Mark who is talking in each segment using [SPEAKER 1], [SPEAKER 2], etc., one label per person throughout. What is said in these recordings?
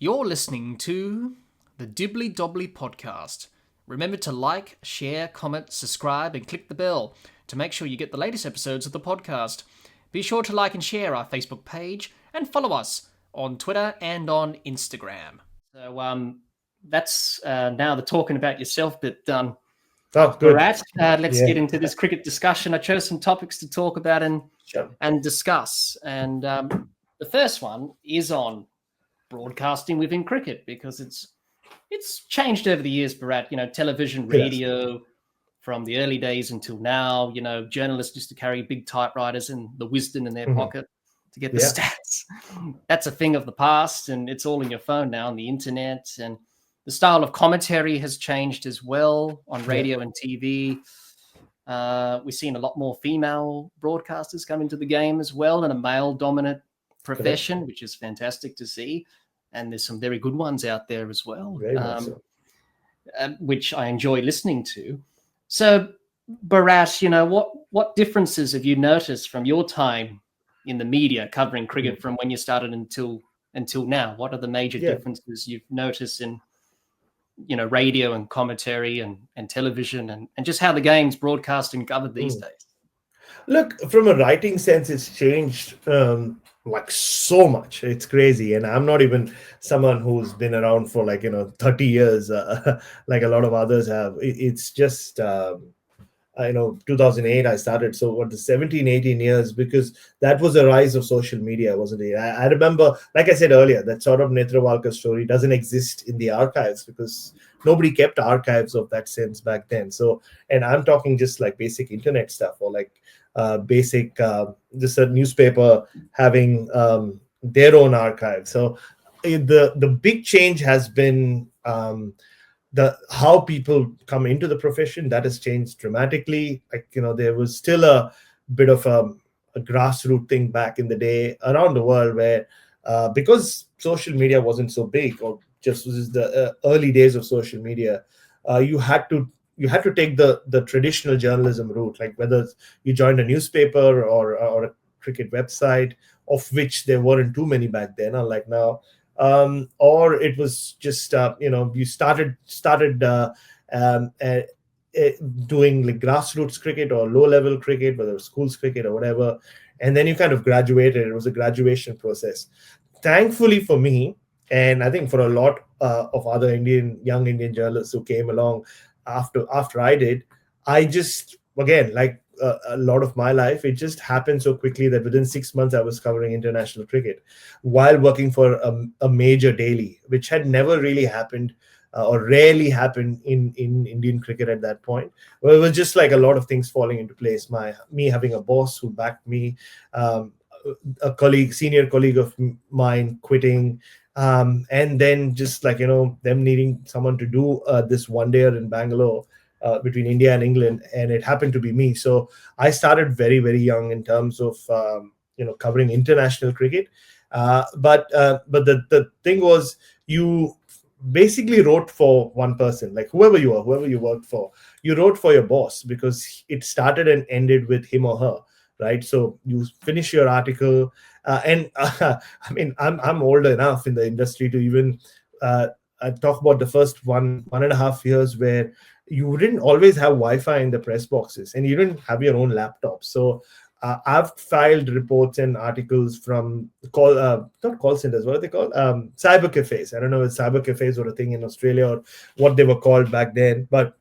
[SPEAKER 1] You're listening to the Dibbly-Dobbly podcast. Remember to like, share, comment, subscribe, and click the bell to make sure you get the latest episodes of the podcast. Be sure to like and share our Facebook page and follow us on Twitter and on Instagram. So that's now the talking about yourself bit done.
[SPEAKER 2] Oh, good.
[SPEAKER 1] Bharat, let's get into this cricket discussion. I chose some topics to talk about and discuss. And the first one is on broadcasting within cricket, because it's changed over the years, Bharat. Television, radio, from the early days until now. Journalists used to carry big typewriters and the wisdom in their pocket to get the stats. That's a thing of the past, and it's all in your phone now on the internet. And the style of commentary has changed as well on radio and TV. We're seeing a lot more female broadcasters come into the game as well, in a male-dominant profession, which is fantastic to see. And there's some very good ones out there as well, which I enjoy listening to. So, Bharat, what differences have you noticed from your time in the media covering cricket from when you started until now? What are the major differences you've noticed in radio and commentary and television and just how the game's broadcast and covered these days?
[SPEAKER 2] Look, from a writing sense, it's changed like so much. It's crazy. And I'm not even someone who's been around for 30 years, like a lot of others have. It's just, 2008 I started. So what, the 17, 18 years, because that was the rise of social media, wasn't it? I remember, like I said earlier, that sort of Netravalkar story doesn't exist in the archives because nobody kept archives of that sense back then. So, and I'm talking just like basic internet stuff, or like basic, just a newspaper having their own archive. So the big change has been how people come into the profession. That has changed dramatically. There was still a bit of a grassroots thing back in the day around the world where because social media wasn't so big, or just was the early days of social media, you had to take the traditional journalism route, like whether you joined a newspaper or a cricket website, of which there weren't too many back then, unlike now. Or it was just you started doing like grassroots cricket or low level cricket, whether it was schools cricket or whatever, and then you kind of graduated. It was a graduation process. Thankfully for me, and I think for a lot of other young Indian journalists who came along after I did, I just, again, like a lot of my life, it just happened so quickly that within 6 months I was covering international cricket while working for a major daily, which had never really happened or rarely happened in Indian cricket at that point. Well, it was just like a lot of things falling into place. Me having a boss who backed me, a senior colleague of mine quitting, and then just like them needing someone to do this one day in Bangalore between India and England, and it happened to be me. So I started very, very young in terms of covering international cricket. But the thing was, you basically wrote for one person, like whoever you worked for, you wrote for your boss, because it started and ended with him or her, right? So you finish your article, and I mean, I'm older enough in the industry to even talk about the first one and a half years where you didn't always have Wi-Fi in the press boxes, and you didn't have your own laptop. So I've filed reports and articles from not call centers, what are they called? Cyber cafes. I don't know if cyber cafes were a thing in Australia or what they were called back then, but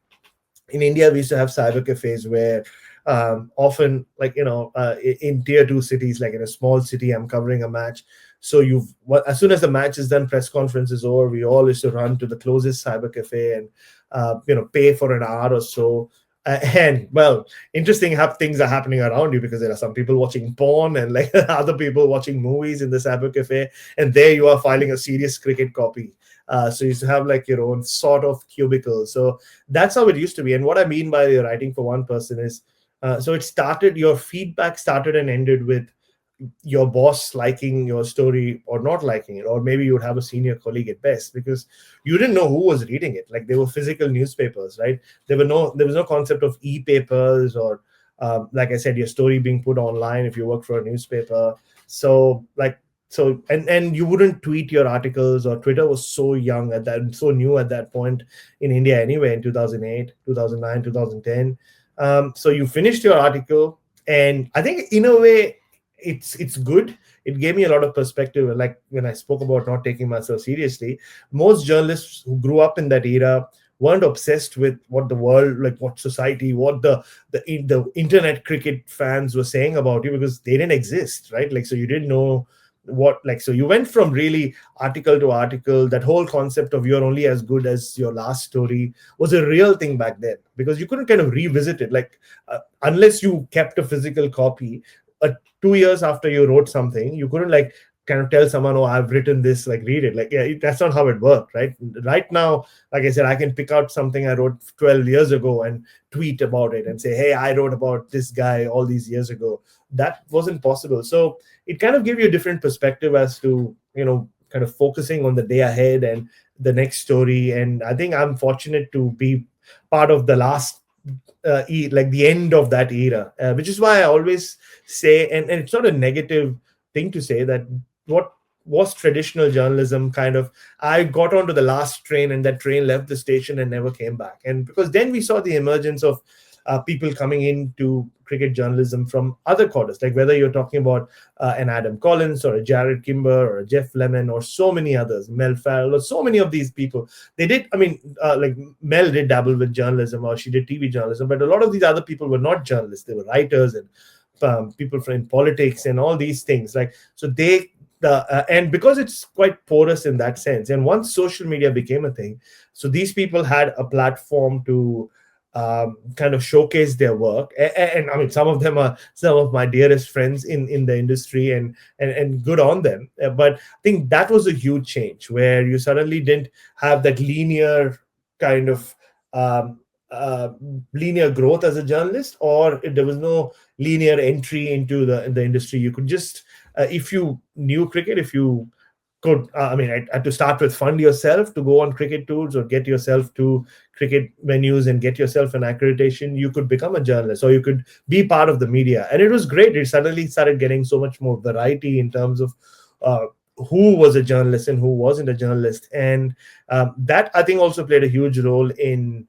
[SPEAKER 2] in India we used to have cyber cafes where often, like in tier 2 cities, like in a small city, I'm covering a match. So as soon as the match is done, press conference is over, we all used to run to the closest cyber cafe and pay for an hour or so. And well, interesting things are happening around you, because there are some people watching porn and like other people watching movies in the cyber cafe, and there you are filing a serious cricket copy. So you used to have like your own sort of cubicle. So that's how it used to be. And what I mean by writing for one person is, so your feedback started and ended with your boss liking your story or not liking it, or maybe you would have a senior colleague at best, because you didn't know who was reading it. Like, they were physical newspapers, right? There was no concept of e-papers or like I said, your story being put online if you work for a newspaper. So like so and you wouldn't tweet your articles, or Twitter was so young at that, so new at that point in India anyway, in 2008, 2009, 2010. So you finished your article, and I think in a way it's good. It gave me a lot of perspective. Like when I spoke about not taking myself seriously, most journalists who grew up in that era weren't obsessed with what the world, like what society, what the internet cricket fans were saying about you, because they didn't exist, right? Like, so you didn't know what, like, so you went from really article to article. That whole concept of you're only as good as your last story was a real thing back then, because you couldn't kind of revisit it, like unless you kept a physical copy. 2 years after you wrote something, you couldn't like kind of tell someone, oh, I've written this, like read it. Like, yeah, that's not how it worked, right? Right now, like I said, I can pick out something I wrote 12 years ago and tweet about it and say, hey, I wrote about this guy all these years ago. That wasn't possible. So it kind of gave you a different perspective as to, kind of focusing on the day ahead and the next story. And I think I'm fortunate to be part of the last like the end of that era, which is why I always say, and it's not a negative thing to say, that what was traditional journalism kind of, I got onto the last train, and that train left the station and never came back. And because then we saw the emergence of people coming into cricket journalism from other quarters, like whether you're talking about an Adam Collins or a Jared Kimber or a Jeff Lemon or so many others, Mel Farrell, or so many of these people. They did, like Mel did dabble with journalism, or she did TV journalism, but a lot of these other people were not journalists. They were writers and people from politics and all these things. Like, so and because it's quite porous in that sense, and once social media became a thing, so these people had a platform to kind of showcase their work. And I mean, some of them are some of my dearest friends in the industry, and good on them. But I think that was a huge change, where you suddenly didn't have that linear kind of linear growth as a journalist, or there was no linear entry into the industry. You could just, if you knew cricket, if you could, I had to start with fund yourself to go on cricket tours or get yourself to cricket venues and get yourself an accreditation, you could become a journalist, or you could be part of the media. And it was great. It suddenly started getting so much more variety in terms of who was a journalist and who wasn't a journalist. And that, I think, also played a huge role in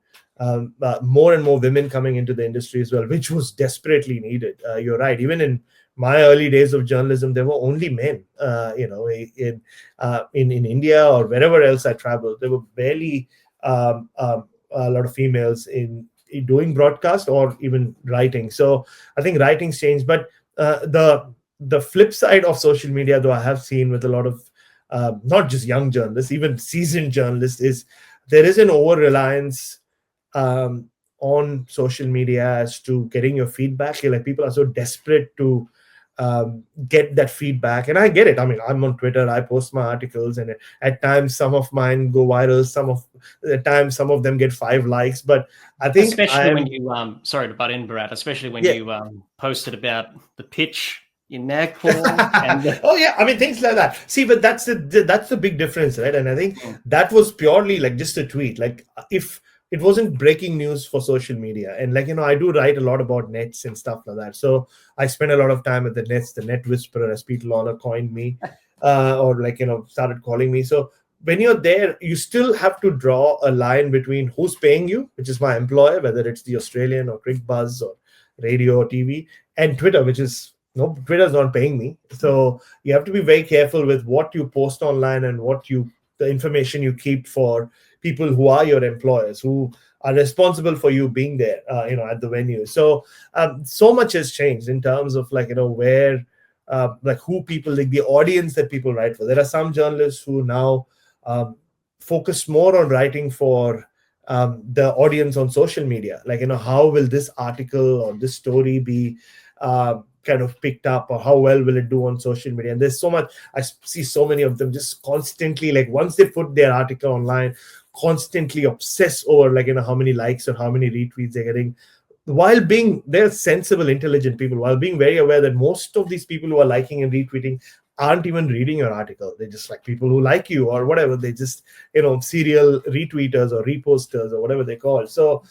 [SPEAKER 2] more and more women coming into the industry as well, which was desperately needed. You're right. Even in my early days of journalism, there were only men. In India or wherever else I traveled, there were barely a lot of females in doing broadcast or even writing. So I think writing's changed. But the flip side of social media, though, I have seen with a lot of not just young journalists, even seasoned journalists, is there is an over-reliance on social media as to getting your feedback. Like, people are so desperate to get that feedback, and I get it. I mean, I'm on Twitter, I post my articles, and at times some of mine go viral, at times some of them get 5 likes. But I think,
[SPEAKER 1] especially when you sorry to butt in, Bharat, especially when you posted about the pitch in Nagpur and
[SPEAKER 2] oh yeah, I mean, things like that. See, but that's the big difference, right? And I think that was purely like just a tweet. Like, if it wasn't breaking news for social media. And like, I do write a lot about nets and stuff like that. So I spend a lot of time at the nets, the net whisperer, as Pete Lawler coined me, or like, started calling me. So when you're there, you still have to draw a line between who's paying you, which is my employer, whether it's the Australian or Crick Buzz or radio or TV, and Twitter, which is, no, Twitter's not paying me. So you have to be very careful with what you post online and the information you keep for people who are your employers, who are responsible for you being there, at the venue. So so much has changed in terms of like, where, like who people, like the audience that people write for. There are some journalists who now focus more on writing for the audience on social media. Like, how will this article or this story be kind of picked up, or how well will it do on social media? And there's so much, I see so many of them just constantly, like, once they put their article online, constantly obsess over like, how many likes or how many retweets they're getting, while they're sensible, intelligent people, while being very aware that most of these people who are liking and retweeting aren't even reading your article. They're just like people who like you or whatever. They just, serial retweeters or reposters or whatever they call. So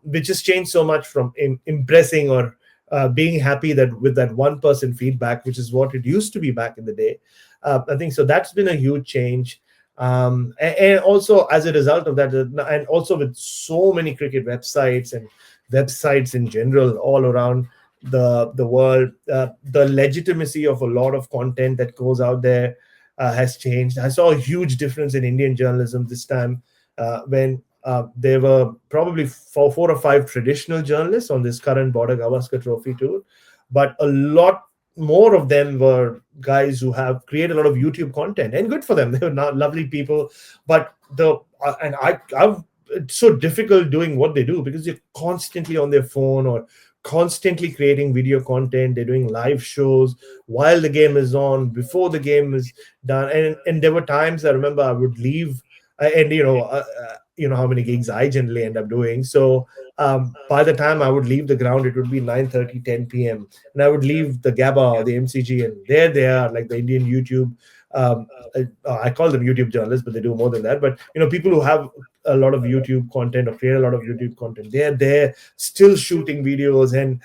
[SPEAKER 2] which has changed so much from impressing or being happy that with that 1% feedback, which is what it used to be back in the day, I think so. That's been a huge change. And also as a result of that, and also with so many cricket websites and websites in general all around the world, the legitimacy of a lot of content that goes out there has changed. I saw a huge difference in Indian journalism this time when there were probably four or five traditional journalists on this current Border Gavaskar Trophy tour, but a lot more of them were guys who have created a lot of YouTube content, and good for them. They were not lovely people, but I've it's so difficult doing what they do because they're constantly on their phone or constantly creating video content. They're doing live shows while the game is on, before the game is done, and there were times I remember I would leave, and you know how many gigs I generally end up doing. So by the time I would leave the ground, it would be 9:30, 10 p.m. And I would leave the GABA or the MCG, and there they are, like the Indian YouTube. I call them YouTube journalists, but they do more than that. But people who have a lot of YouTube content or create a lot of YouTube content, they're there still shooting videos. And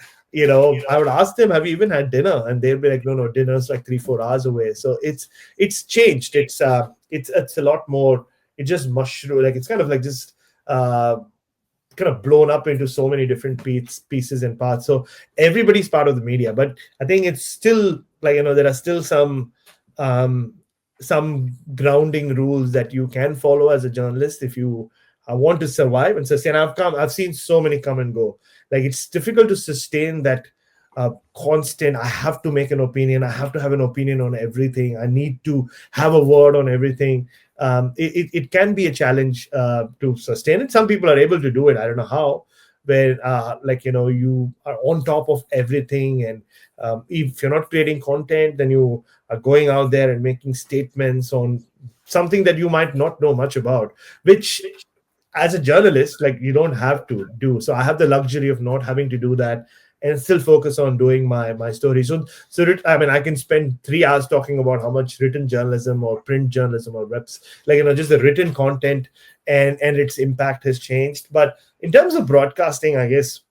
[SPEAKER 2] I would ask them, "Have you even had dinner?" And they'll be like, "No, dinner's like 3-4 hours away." So it's changed. It's a lot more. It just mushroom, like it's kind of like just kind of blown up into so many different pieces and parts. So everybody's part of the media, but I think it's still like there are still some grounding rules that you can follow as a journalist if you want to survive and sustain. I've seen so many come and go. Like it's difficult to sustain that constant. I have to make an opinion. I have to have an opinion on everything. I need to have a word on everything. It can be a challenge to sustain it. Some people are able to do it. I don't know how, where you are on top of everything, and if you're not creating content, then you are going out there and making statements on something that you might not know much about, which as a journalist, like you don't have to do. So I have the luxury of not having to do that and still focus on doing my story. So I mean, I can spend 3 hours talking about how much written journalism or print journalism or reps, just the written content and its impact has changed. But in terms of broadcasting, I guess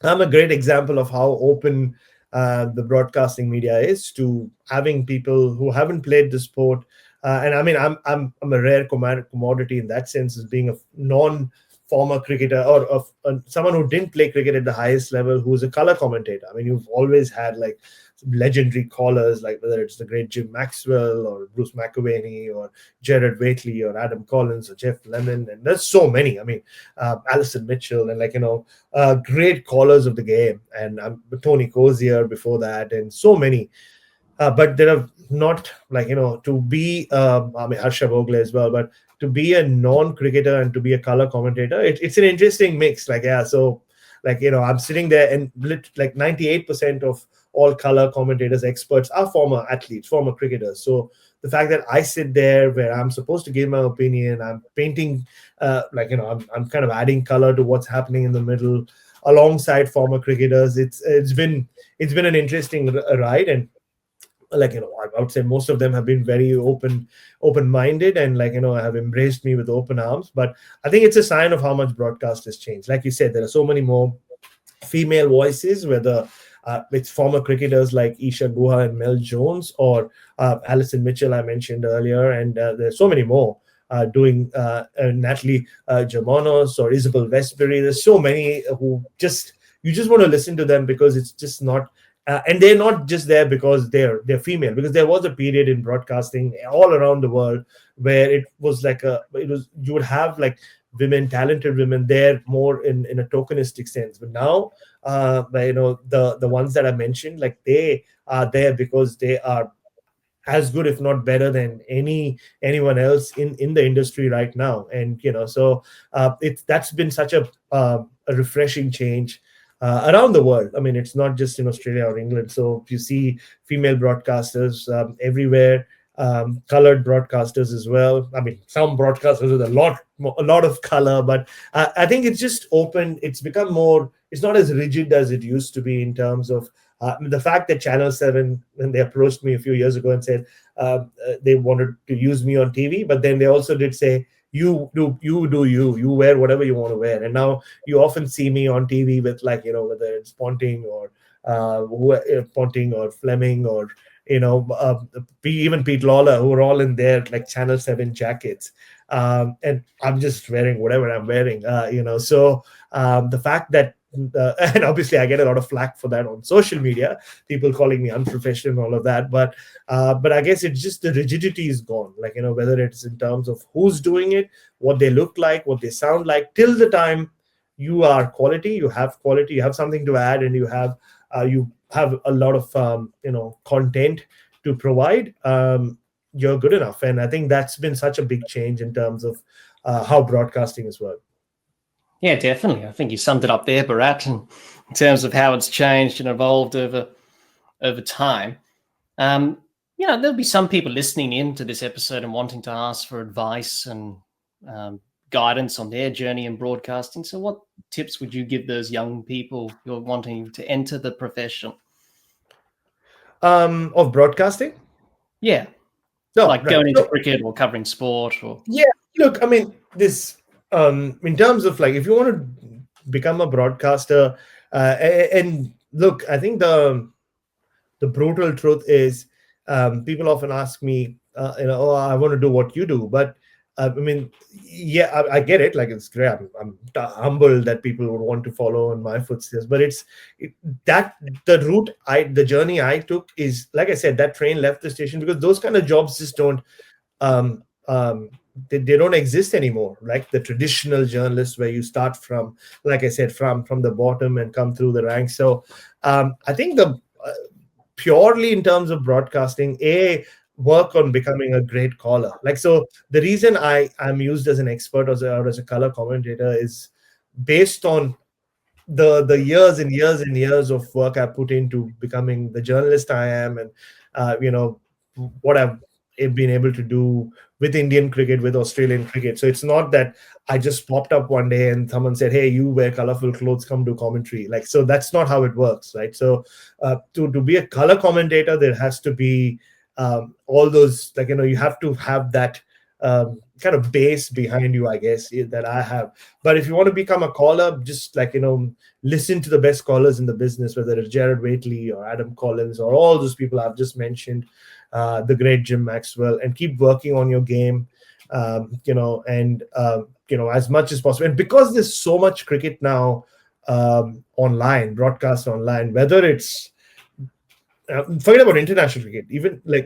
[SPEAKER 2] I'm a great example of how open the broadcasting media is to having people who haven't played the sport. And I mean, I'm a rare commodity in that sense, as being a non-former cricketer or of someone who didn't play cricket at the highest level, who's a color commentator. I mean, you've always had like legendary callers, like whether it's the great Jim Maxwell or Bruce McAvaney or Jared Waitley or Adam Collins or Jeff Lemon, and there's so many. I mean, Alison Mitchell and great callers of the game, and Tony Cozier before that, and so many. But there are not to be I mean Harsha Bogle as well, but to be a non-cricketer and to be a color commentator, it's an interesting mix. So I'm sitting there and 98% of all color commentators, experts are former athletes, former cricketers. So the fact that I sit there where I'm supposed to give my opinion, I'm painting, I'm kind of adding color to what's happening in the middle alongside former cricketers. It's been an interesting ride, and I would say most of them have been very open-minded and have embraced me with open arms. But I think it's a sign of how much broadcast has changed. Like you said, there are so many more female voices, whether it's former cricketers like Isha Guha and Mel Jones, or Alison Mitchell I mentioned earlier, and there's so many more doing Natalie Germanos or Isabel Westbury. There's so many who you just want to listen to them because it's just not. And they're not just there because they're female, because there was a period in broadcasting all around the world where it was you would have women, talented women there more in a tokenistic sense. But now, the ones that I mentioned, they are there because they are as good, if not better, than anyone else in the industry right now. And so that's been such a refreshing change. Around the world. I mean, it's not just in Australia or England. So you see female broadcasters everywhere, colored broadcasters as well. I mean, some broadcasters with a lot of color, but I think it's just open. It's become more. It's not as rigid as it used to be in terms of the fact that Channel 7, when they approached me a few years ago and said they wanted to use me on TV, but then they also did say, you wear whatever you want to wear. And now you often see me on TV with whether it's Ponting or Ponting or Fleming or even Pete Lawler, who are all in their like Channel 7 jackets. And I'm just wearing whatever I'm wearing, So the fact that, and obviously I get a lot of flack for that on social media, people calling me unprofessional and all of that. But I guess it's just the rigidity is gone. Like, whether it's in terms of who's doing it, what they look like, what they sound like, till the time you are quality, you have something to add, and you have a lot of content to provide, you're good enough. And I think that's been such a big change in terms of how broadcasting as well.
[SPEAKER 1] Yeah, definitely. I think you summed it up there, Bharat, in terms of how it's changed and evolved over time. There'll be some people listening in to this episode and wanting to ask for advice and guidance on their journey in broadcasting. So what tips would you give those young people who are wanting to enter the profession?
[SPEAKER 2] Of broadcasting?
[SPEAKER 1] Yeah. No, like going into cricket or covering sport or...
[SPEAKER 2] Yeah, look, I mean, this, in terms of like, if you want to become a broadcaster, and look, I think the brutal truth is, people often ask me, oh, I want to do what you do. But I mean, yeah, I get it. Like, it's great. I'm humbled that people would want to follow in my footsteps. But the journey I took is, like I said, that train left the station, because those kind of jobs just don't, they don't exist anymore. Like the traditional journalists, where you start from, like I said, from the bottom and come through the ranks. So I think purely in terms of broadcasting, work on becoming a great caller. Like, so the reason I'm used as an expert or as a color commentator is based on the years and years and years of work I put into becoming the journalist I am, and what I've been able to do with Indian cricket, with Australian cricket. So it's not that I just popped up one day and someone said, hey, you wear colorful clothes, come do commentary. Like, so that's not how it works, right? So to be a color commentator, there has to be all those, like, you have to have that kind of base behind you, I guess, that I have. But if you want to become a caller, just like, listen to the best callers in the business, whether it's Jared Waitley or Adam Collins or all those people I've just mentioned, the great Jim Maxwell, and keep working on your game, and as much as possible. And because there's so much cricket now online, broadcast online, whether it's forget about international cricket, even like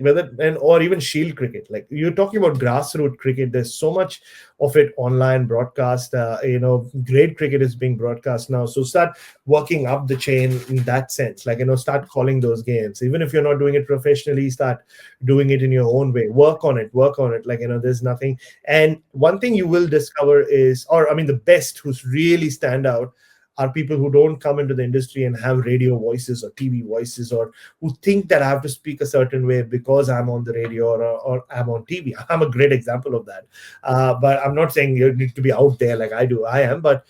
[SPEAKER 2] or even Shield cricket. Like, you're talking about grassroots cricket. There's so much of it online broadcast. Great cricket is being broadcast now. So start working up the chain in that sense. Like, start calling those games. Even if you're not doing it professionally, start doing it in your own way. Work on it. Like, there's nothing. And one thing you will discover is, the best who's really stand out are people who don't come into the industry and have radio voices or TV voices, or who think that I have to speak a certain way because I'm on the radio or I'm on TV. I'm a great example of that. But I'm not saying you need to be out there like I do. I am. But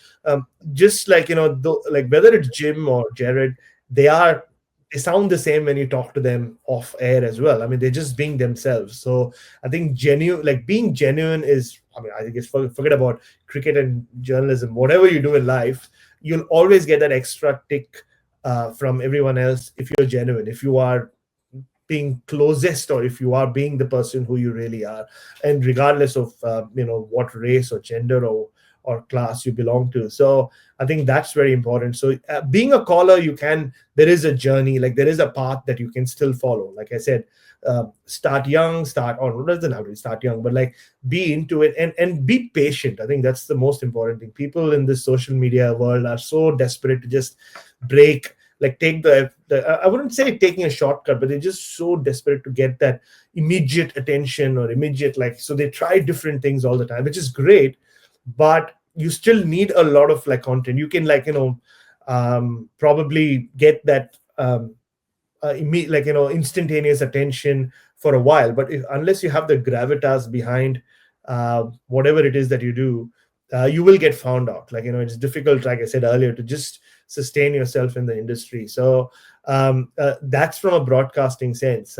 [SPEAKER 2] just like, like whether it's Jim or Jared, they sound the same when you talk to them off air as well. I mean, they're just being themselves. So I think being genuine is, I think it's forget about cricket and journalism. Whatever you do in life, you'll always get that extra tick from everyone else if you're genuine, if you are being closest, or if you are being the person who you really are, and regardless of what race or gender or class you belong to. So I think that's very important. So being a caller, there is a journey, like there is a path that you can still follow. Like I said, start young, doesn't have to start young, but like be into it and be patient. I think that's the most important thing. People in this social media world are so desperate to just break, like take I wouldn't say taking a shortcut, but they're just so desperate to get that immediate attention or immediate, like, so they try different things all the time, which is great, but you still need a lot of like content. You can probably get that instantaneous attention for a while, but unless you have the gravitas behind whatever it is that you do, you will get found out. Like, it's difficult, like I said earlier, to just sustain yourself in the industry. So that's from a broadcasting sense.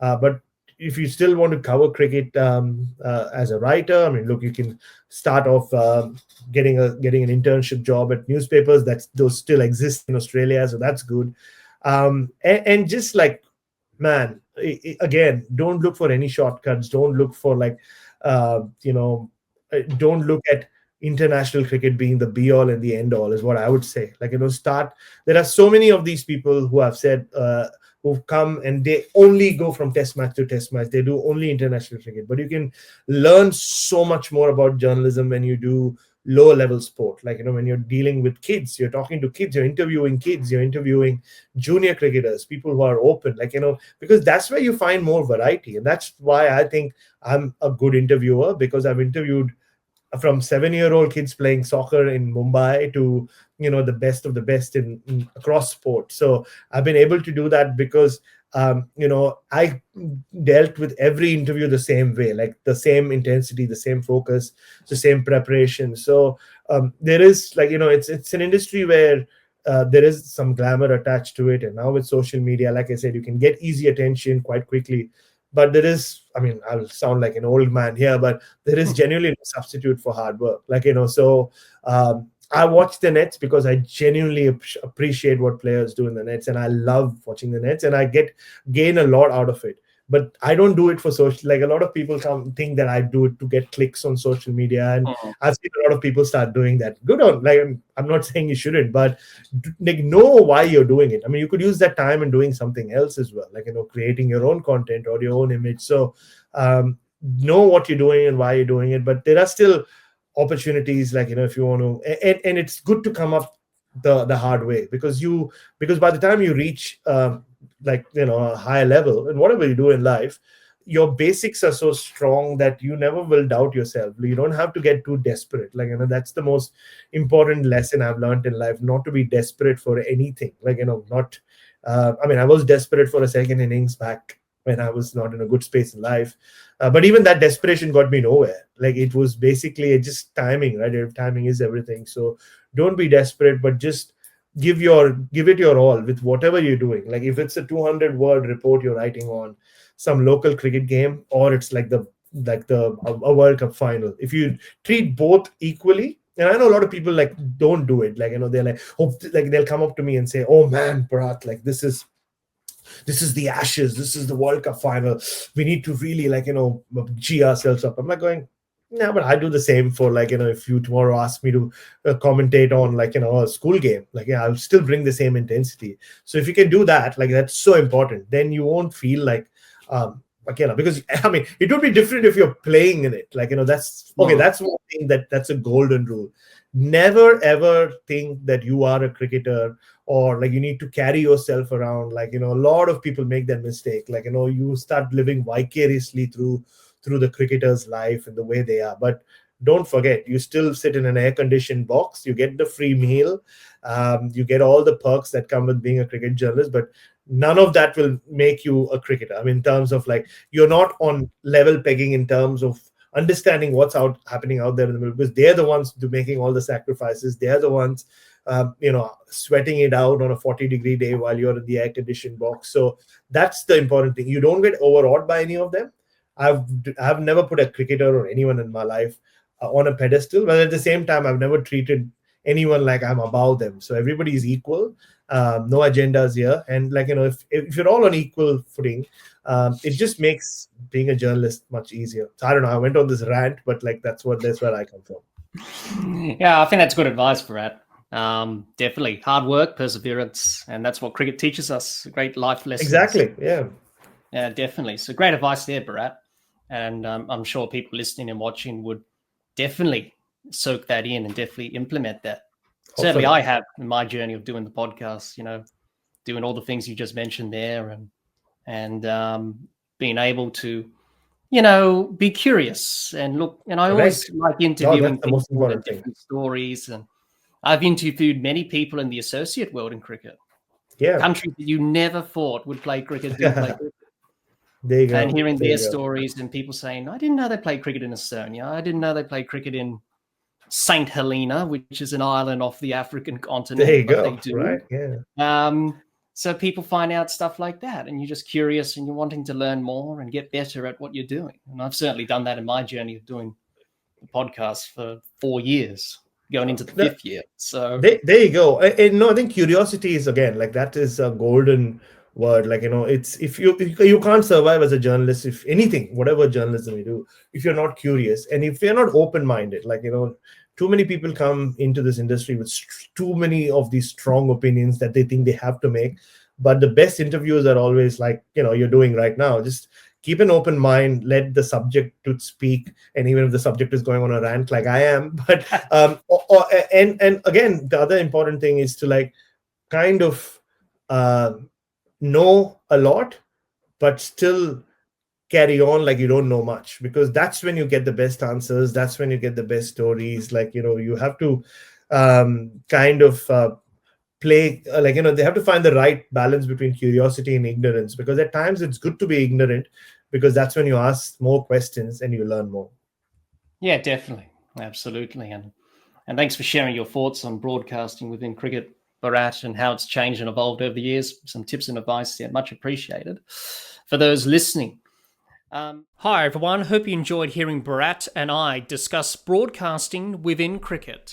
[SPEAKER 2] But if you still want to cover cricket as a writer, look, you can start off getting an internship job at newspapers. Those still exist in Australia, so that's good. And just like, man, again, don't look for any shortcuts. Don't look for don't look at international cricket being the be all and the end all, is what I would say. Start. There are so many of these people who have said, who've come and they only go from test match to test match. They do only international cricket, but you can learn so much more about journalism when you do low level sport. When you're dealing with kids, you're talking to kids, you're interviewing kids, you're interviewing junior cricketers, people who are open, because that's where you find more variety. And that's why I think I'm a good interviewer, because I've interviewed from 7-year-old kids playing soccer in Mumbai to the best of the best in across sports. So I've been able to do that because I dealt with every interview the same way, like the same intensity, the same focus, the same preparation. So there is it's an industry where there is some glamour attached to it, and now with social media, like I said, you can get easy attention quite quickly. But there is, I'll sound like an old man here, but there is genuinely no substitute for hard work. So I watch the nets because I genuinely appreciate what players do in the nets, and I love watching the nets, and I gain a lot out of it. But I don't do it for social. A lot of people think that I do it to get clicks on social media, and I've seen a lot of people start doing that. Good on. I'm not saying you shouldn't, but know why you're doing it. You could use that time in doing something else as well, creating your own content or your own image. So know what you're doing and why you're doing it. But there are still opportunities, if you want to, and it's good to come up the hard way, because by the time you reach a higher level and whatever you do in life, your basics are so strong that you never will doubt yourself. You don't have to get too desperate. That's the most important lesson I've learned in life, not to be desperate for anything. Not I was desperate for a second innings back when I was not in a good space in life. But even that desperation got me nowhere. It was basically just timing, right? Timing is everything. So don't be desperate, but just give it your all with whatever you're doing. If it's a 200-word report you're writing on some local cricket game, or it's a World Cup final, if you treat both equally. And I know a lot of people don't do it. They're they'll come up to me and say, "Oh man, Bharat, this is the Ashes. This is the World Cup final. We need to really gee ourselves up." I'm going, no, but I do the same for if you tomorrow ask me to commentate on a school game, I'll still bring the same intensity. So if you can do that, that's so important. Then you won't feel because it would be different if you're playing in it. That's okay. That's one thing that's a golden rule. Never ever think that you are a cricketer, or you need to carry yourself around. A lot of people make that mistake. You start living vicariously through the cricketer's life and the way they are. But don't forget, you still sit in an air-conditioned box. You get the free meal. You get all the perks that come with being a cricket journalist, but none of that will make you a cricketer. In terms of you're not on level pegging in terms of understanding what's happening out there in the middle, because they're the ones making all the sacrifices. They're the ones sweating it out on a 40-degree day while you're in the air-conditioned box. So that's the important thing. You don't get overawed by any of them. I've never put a cricketer or anyone in my life on a pedestal, but at the same time, I've never treated anyone like I'm above them. So everybody is equal. No agendas here. And if you're all on equal footing, it just makes being a journalist much easier. So I don't know. I went on this rant, but that's where I come from.
[SPEAKER 1] Yeah, I think that's good advice, Bharat. Definitely hard work, perseverance, and that's what cricket teaches us. Great life lessons.
[SPEAKER 2] Exactly. Yeah.
[SPEAKER 1] Yeah, definitely. So great advice there, Bharat. And I'm sure people listening and watching would definitely soak that in and definitely implement that. Hopefully. Certainly I have in my journey of doing the podcast, doing all the things you just mentioned there, and being able to, be curious and look. And I always like interviewing people and different stories. And I've interviewed many people in the associate world in cricket.
[SPEAKER 2] Yeah.
[SPEAKER 1] Countries that you never thought would play cricket do play cricket.
[SPEAKER 2] There you go.
[SPEAKER 1] And hearing their stories and people saying, I didn't know they played cricket in Estonia. I didn't know they played cricket in St. Helena, which is an island off the African continent.
[SPEAKER 2] There you go. They do. Right. Yeah.
[SPEAKER 1] So people find out stuff like that, and you're just curious and you're wanting to learn more and get better at what you're doing. And I've certainly done that in my journey of doing the podcast for 4 years, going into the 5th year. So
[SPEAKER 2] there you go. And no, I think curiosity is, again, that is a golden word. Like, it's, if you can't survive as a journalist, if anything, whatever journalism you do, if you're not curious and if you're not open-minded. Like, too many people come into this industry with too many of these strong opinions that they think they have to make. But the best interviews are always like, you're doing right now. Just keep an open mind, let the subject to speak. And even if the subject is going on a rant like I am, but and again, the other important thing is to like kind of know a lot, but still carry on like you don't know much, because that's when you get the best answers. That's when you get the best stories. Like, you have to kind of play like, they have to find the right balance between curiosity and ignorance, because at times it's good to be ignorant, because that's when you ask more questions and you learn more.
[SPEAKER 1] Yeah, definitely. Absolutely. And thanks for sharing your thoughts on broadcasting within cricket, Bharat, and how it's changed and evolved over the years. Some tips and advice, yeah, much appreciated. For those listening, hi everyone, hope you enjoyed hearing Bharat and I discuss broadcasting within cricket.